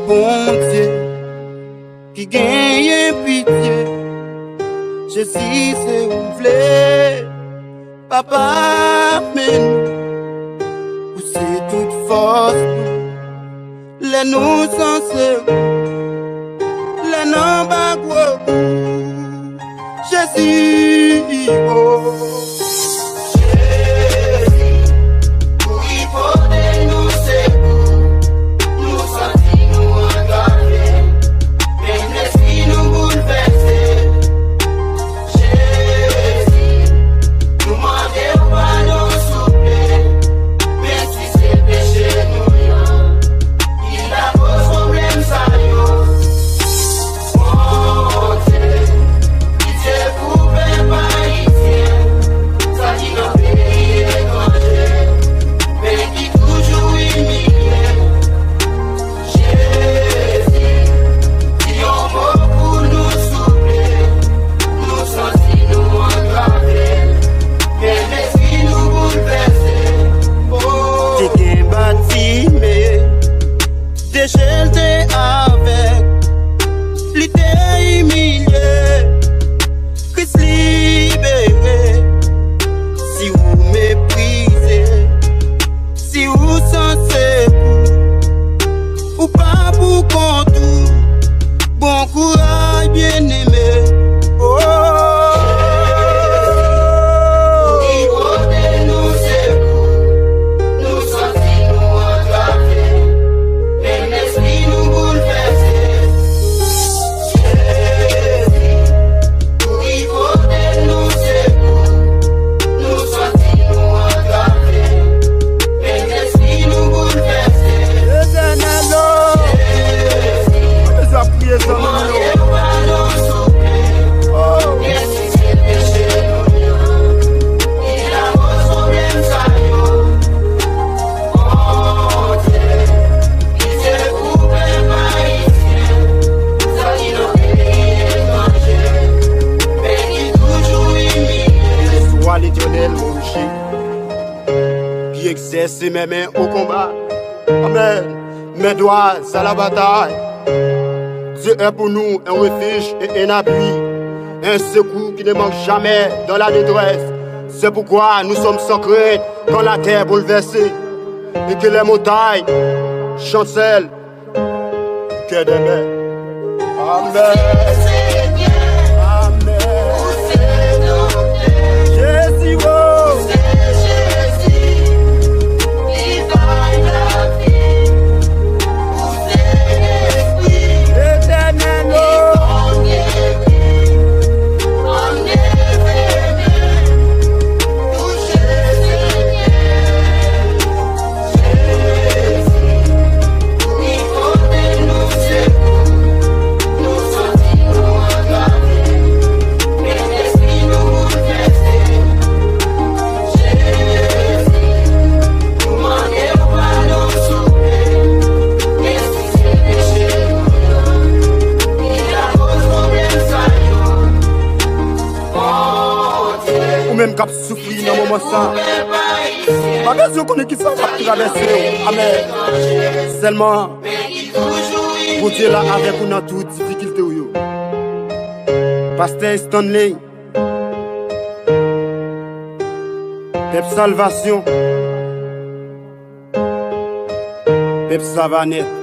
bon Dieu qui gagne pitié. Jésus c'est où v'lait, papa men, où c'est toute force, les nous censés, les noms bagou, Jésus, oh. J'étais avec, l'idée humiliée, Christ libéré. Si vous méprisez, si vous censez ou pas pour compte, bon courage bien aimé. Oh. Qui exerce mes mains au combat. Amen. Mes doigts à la bataille. Dieu est pour nous un refuge et un appui, un secours qui ne manque jamais dans la détresse. C'est pourquoi nous sommes sans crainte quand la terre bouleversée et que les montagnes chancellent que des mers. Amen. Ou même cap souffrir dans le moment ça. Pas besoin qu'on ait qui s'en va traverser. Amen. Seulement, pour Dieu là avec nous dans toute difficulté. Pasteur Stanley, Pep Salvation, Pep Savanet.